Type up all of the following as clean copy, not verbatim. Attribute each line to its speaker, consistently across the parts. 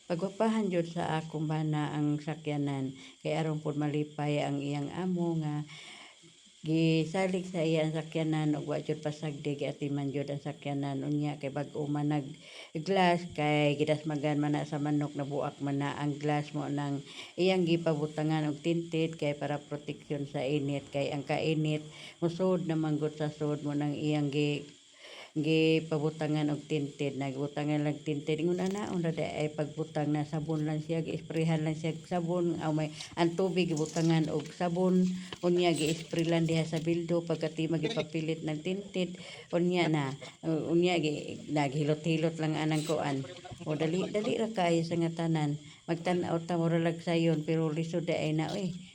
Speaker 1: pagwapahan jud sa akong bana ang sakyanan kay aron pud malipay ang iyang amo nga gisalig sa iyang sakyanan ug wa jud pasagdi giatiman jud ang sakyanan unya kay bag-o man nag glass kay gidasmagan man na sa manok nabuak man na ang glass mo nang iyang gipabutangan og tinted kay para proteksyon sa init kay ang kainit musud naman gud sa sud mo nang iyang gipabutangan og tinted nagbutangan lang tinted ingon anaon ra ay pagbutang na sabon lang siya giisprehan lang siya sabon aw may ang tubig gibutangan og sabon unya gi-spray lang diha sa bildo pagkati magipapilit ng tinted unya na unya naghilot-hilot lang anang kuan o dali dali ra kayo sa nga tanan magtan-aw ta mura lang sayon pero lisod ay na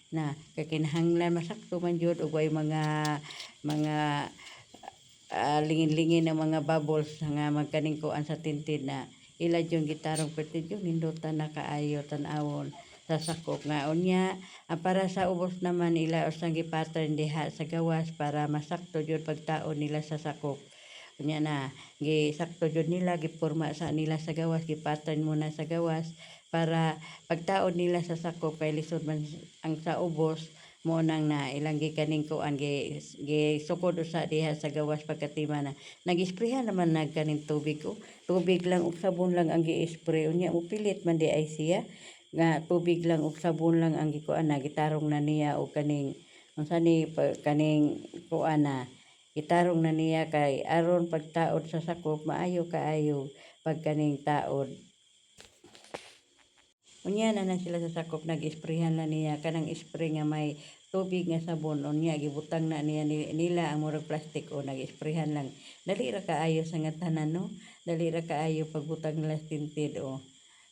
Speaker 1: na kakinahanglan masakto man jud og way mga lingin-lingin ng mga bubbles nga magkaning kuan sa tinted na ila yung gitarong pertid yung nindutan na kaayo tan-awon sa sakop nga unya para sa ubos naman ila usang gi-pattern diha sa gawas para masakto jud pagtaon nila sa sakop unya na gisakto jud nila giporma sa nila sa gawas gi-pattern muna sa gawas para pagtaon nila sa sakop kay lisod man ang sa ubos mo nang na ilang gikaning kuan gisukod usa diha sa gawas pagkatima na nagisprehan naman nagkaning tubig tubig lang ug sabon lang ang gi-spray unya upilit man di ay siya nga tubig lang ug sabon lang ang gikuan na gitarong na niya og kaning unsa ni kaning kuan na gitarong na niya kay aron pagtaod sa sakop maayo kaayo pagkaning taod unya na sila sa sakop nag-sprayhan na niya kanang spray nga may tubig nga sabon unya gibutang na niya nila ang murag plastic o nag-sprayhan lang dali ra kaayo sa nga tanan no dali ra kaayo pagbutang nila tinted o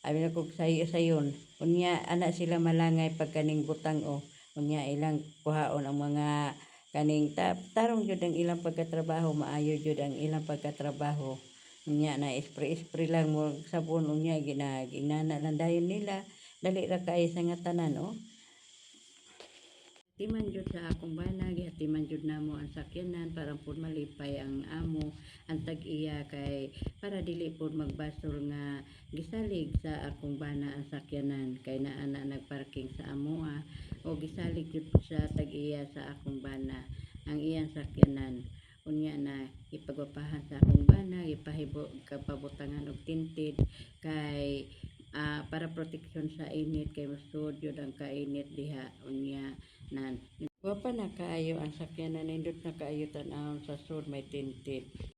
Speaker 1: abi na kog sayon unya ana sila malangay pagkaning butang o unya ilang kuhaon ang mga kaning tarong jud ang ilang pagkatrabaho maayo jud ang ilang pagkatrabaho unya na spray lang mo sabon unya ginana lang dayon nila dali ra kaayo sa nga tanan Timan jud sa akong bana gihatiman jud namo ang sakyanan para pud malipay ang amo ang tag-iya kay para dili pud magbasol nga gisalig sa akong bana ang sakyanan kay naa na nagparking sa amoa o gisalig jud sa tag-iya sa akong bana ang iyang sakyanan unya na ipagwapahan sa akong bana ipahibo kapabutangan og tinted kay para proteksyon sa init kay masud jud ang kainit diha unya nan wapa na kaayo ang sakyanan nindot na kaayo tan-awon sa sud may tinted